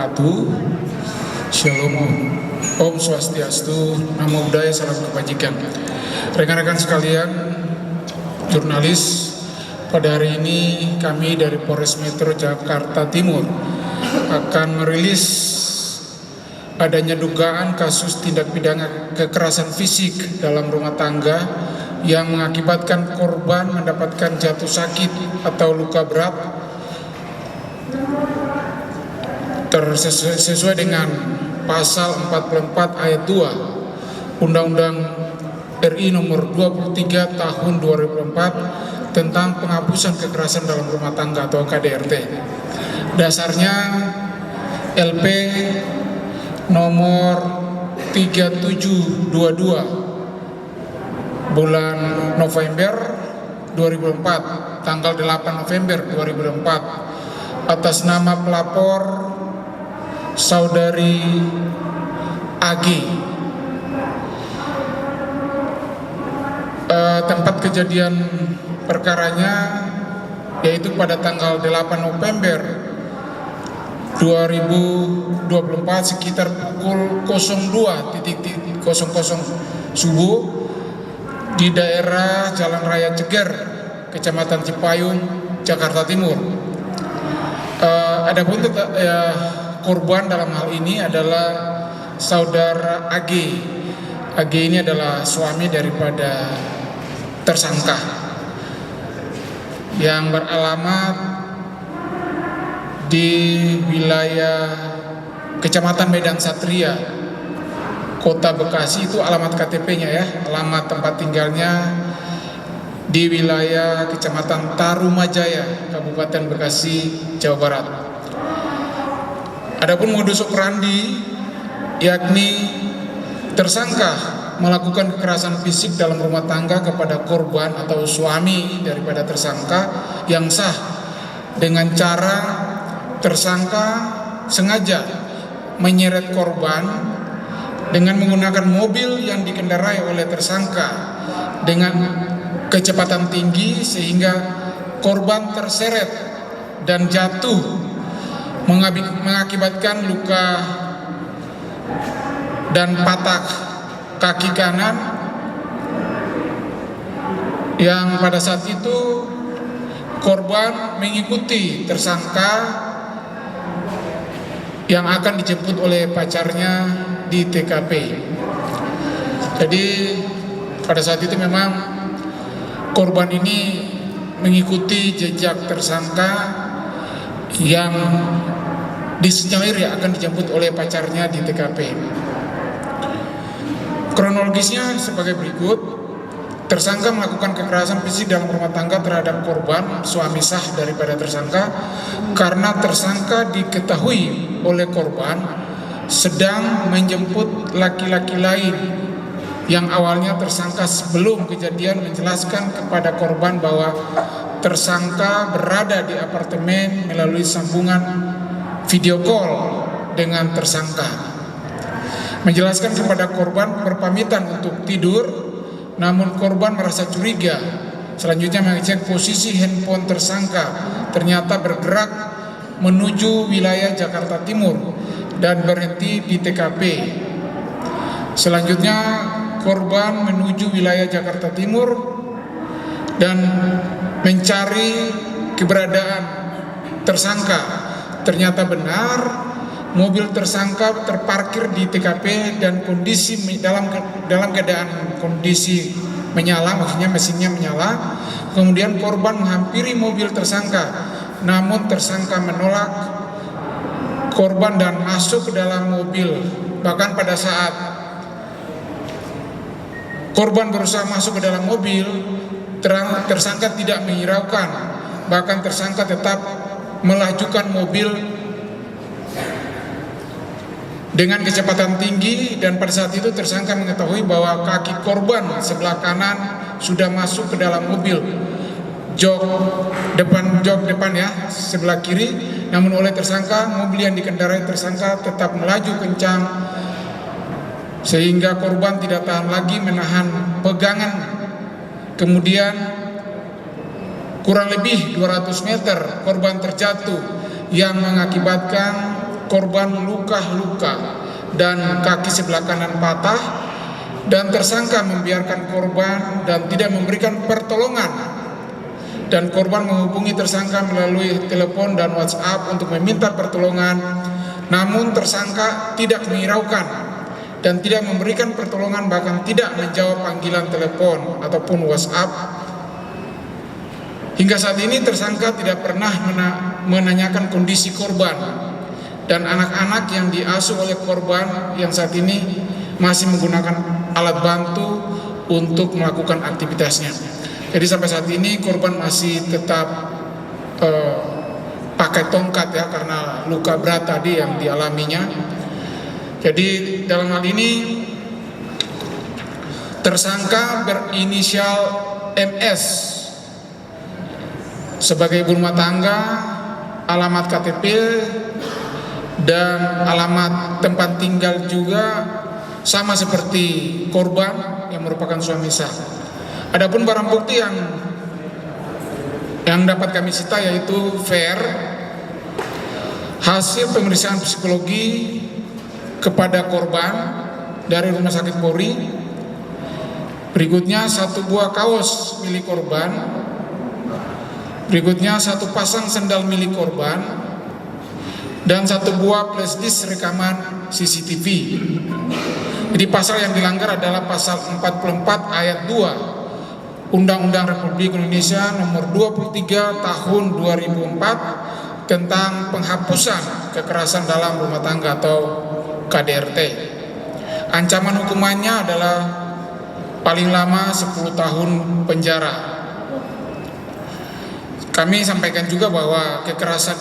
wabarakatuh. Shalom Om Swastiastu, Namo Buddhaya, salam kebajikan. Rekan-rekan sekalian, jurnalis, pada hari ini kami dari Polres Metro Jakarta Timur akan merilis adanya dugaan kasus tindak pidana kekerasan fisik dalam rumah tangga yang mengakibatkan korban mendapatkan jatuh sakit atau luka berat sesuai dengan pasal 44 ayat 2 Undang-Undang RI nomor 23 tahun 2004 tentang penghapusan kekerasan dalam rumah tangga atau KDRT. Dasarnya LP nomor 3722 bulan November 2004, tanggal 8 November 2004, atas nama pelapor Saudari AG. Tempat kejadian perkaranya yaitu pada tanggal 8 November 2024 sekitar pukul 02.00 subuh di daerah Jalan Raya Ceger, Kecamatan Cipayung, Jakarta Timur. Adapun korban dalam hal ini adalah saudara AG. AG ini adalah suami daripada tersangka yang beralamat di wilayah Kecamatan Medan Satria, Kota Bekasi. Itu alamat KTP-nya ya, alamat tempat tinggalnya di wilayah Kecamatan Tarumajaya, Kabupaten Bekasi, Jawa Barat. Adapun modus operandi yakni tersangka melakukan kekerasan fisik dalam rumah tangga kepada korban atau suami daripada tersangka yang sah dengan cara tersangka sengaja menyeret korban dengan menggunakan mobil yang dikendarai oleh tersangka dengan kecepatan tinggi sehingga korban terseret dan jatuh mengakibatkan luka dan patah kaki kanan, yang pada saat itu korban mengikuti tersangka yang akan dijemput oleh pacarnya di TKP. Jadi pada saat itu memang korban ini mengikuti jejak tersangka yang disinyalir akan dijemput oleh pacarnya di TKP. Kronologisnya sebagai berikut. Tersangka melakukan kekerasan fisik dalam rumah tangga terhadap korban, suami sah daripada tersangka, karena tersangka diketahui oleh korban sedang menjemput laki-laki lain yang awalnya tersangka sebelum kejadian menjelaskan kepada korban bahwa tersangka berada di apartemen melalui sambungan video call dengan tersangka. Menjelaskan kepada korban berpamitan untuk tidur, namun korban merasa curiga. Selanjutnya mengecek posisi handphone tersangka, ternyata bergerak menuju wilayah Jakarta Timur dan berhenti di TKP. Selanjutnya korban menuju wilayah Jakarta Timur dan mencari keberadaan tersangka. Ternyata benar mobil tersangka terparkir di TKP dan kondisi dalam keadaan kondisi menyala, maksudnya mesinnya menyala. Kemudian korban menghampiri mobil tersangka, namun tersangka menolak korban dan masuk ke dalam mobil. Bahkan pada saat korban berusaha masuk ke dalam mobil, tersangka tidak menghiraukan, bahkan tersangka tetap melajukan mobil dengan kecepatan tinggi. Dan pada saat itu tersangka mengetahui bahwa kaki korban sebelah kanan sudah masuk ke dalam mobil, jok depan ya, sebelah kiri. Namun oleh tersangka, mobil yang dikendarai tersangka tetap melaju kencang sehingga korban tidak tahan lagi menahan pegangan. Kemudian kurang lebih 200 meter korban terjatuh yang mengakibatkan korban luka-luka dan kaki sebelah kanan patah, dan tersangka membiarkan korban dan tidak memberikan pertolongan, dan korban menghubungi tersangka melalui telepon dan WhatsApp untuk meminta pertolongan, namun tersangka tidak menghiraukan dan tidak memberikan pertolongan, bahkan tidak menjawab panggilan telepon ataupun WhatsApp. Hingga saat ini tersangka tidak pernah menanyakan kondisi korban dan anak-anak yang diasuh oleh korban yang saat ini masih menggunakan alat bantu untuk melakukan aktivitasnya. Jadi sampai saat ini korban masih tetap pakai tongkat ya, karena luka berat tadi yang dialaminya. Jadi dalam hal ini tersangka berinisial MS sebagai ibu rumah tangga, alamat KTP dan alamat tempat tinggal juga sama seperti korban yang merupakan suami sah. Adapun barang bukti yang dapat kami sita yaitu hasil pemeriksaan psikologi kepada korban dari Rumah Sakit Polri. Berikutnya 1 buah kaos milik korban. Berikutnya 1 pasang sendal milik korban dan 1 buah flash disk rekaman CCTV. Jadi pasal yang dilanggar adalah pasal 44 ayat 2 Undang-Undang Republik Indonesia nomor 23 tahun 2004 tentang penghapusan kekerasan dalam rumah tangga atau KDRT. Ancaman hukumannya adalah paling lama 10 tahun penjara. Kami sampaikan juga bahwa kekerasan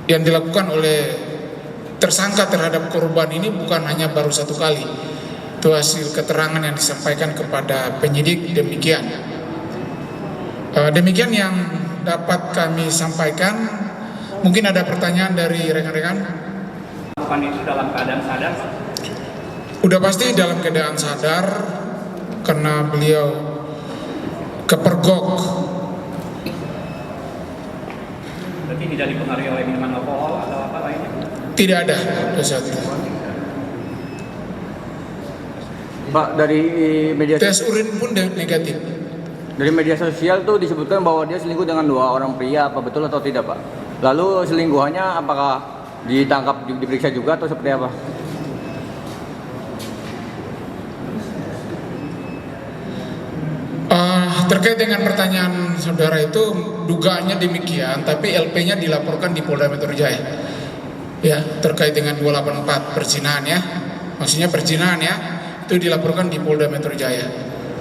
yang dilakukan oleh tersangka terhadap korban ini bukan hanya baru 1 kali. Itu hasil keterangan yang disampaikan kepada penyidik demikian. Demikian yang dapat kami sampaikan. Mungkin ada pertanyaan dari rekan-rekan? Bukan itu dalam keadaan sadar? Udah pasti dalam keadaan sadar karena beliau kepergok. Berarti tidak dipengaruhi oleh minuman alkohol atau apa lainnya? Tidak ada saat itu. Pak, dari media Tes urin pun negatif. Dari media sosial tuh disebutkan bahwa dia selingkuh dengan 2 orang pria, apa betul atau tidak, Pak? Lalu selingkuhannya apakah ditangkap, diperiksa juga atau seperti apa? Terkait dengan pertanyaan saudara itu, dugaannya demikian, tapi LP-nya dilaporkan di Polda Metro Jaya. Ya, terkait dengan 284 perzinahan ya, maksudnya perzinahan ya, itu dilaporkan di Polda Metro Jaya,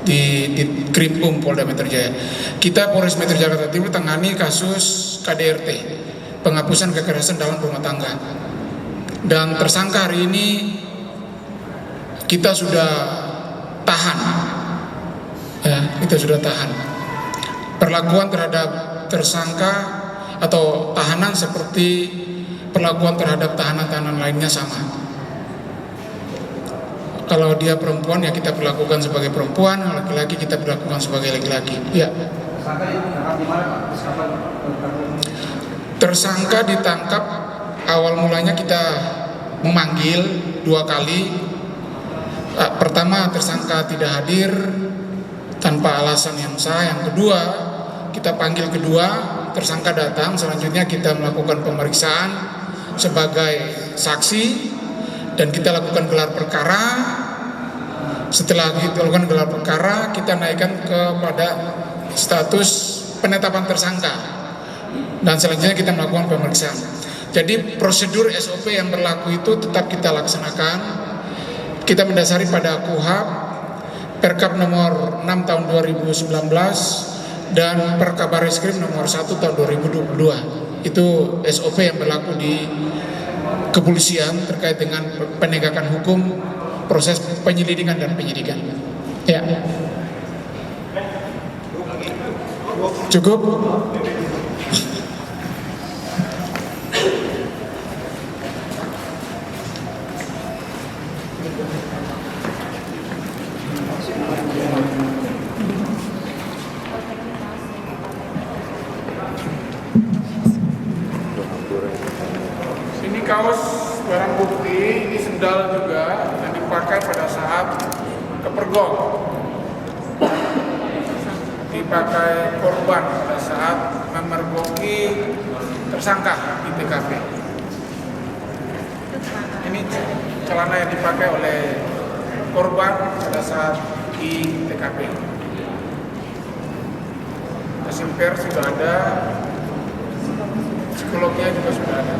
di Krimpum Polda Metro Jaya. Kita Polres Metro Jakarta Timur tangani kasus KDRT, penghapusan kekerasan dalam rumah tangga. Dan tersangka hari ini kita sudah tahan. Ya, kita sudah tahan. Perlakuan terhadap tersangka atau tahanan seperti perlakuan terhadap tahanan-tahanan lainnya sama. Kalau dia perempuan ya kita perlakukan sebagai perempuan, laki-laki kita perlakukan sebagai laki-laki. Ya. Tersangka ditangkap awal mulanya kita memanggil 2 kali. Pertama tersangka tidak hadir tanpa alasan yang sah. Yang kedua kita panggil kedua, tersangka datang. Selanjutnya kita melakukan pemeriksaan sebagai saksi dan kita lakukan gelar perkara. Setelah kita lakukan gelar perkara, kita naikkan kepada status penetapan tersangka dan selanjutnya kita melakukan pemeriksaan. Jadi prosedur SOP yang berlaku itu tetap kita laksanakan. Kita mendasari pada KUHP Perkap nomor 6 tahun 2019 dan Perkabareskrim nomor 1 tahun 2022. Itu SOP yang berlaku di kepolisian terkait dengan penegakan hukum, proses penyelidikan dan penyidikan. Ya. Cukup? Ini kaos pergol dipakai korban pada saat memergoki tersangka di TKP. Ini celana yang dipakai oleh korban pada saat di TKP. Kesimper sudah ada, psikolognya juga sudah ada.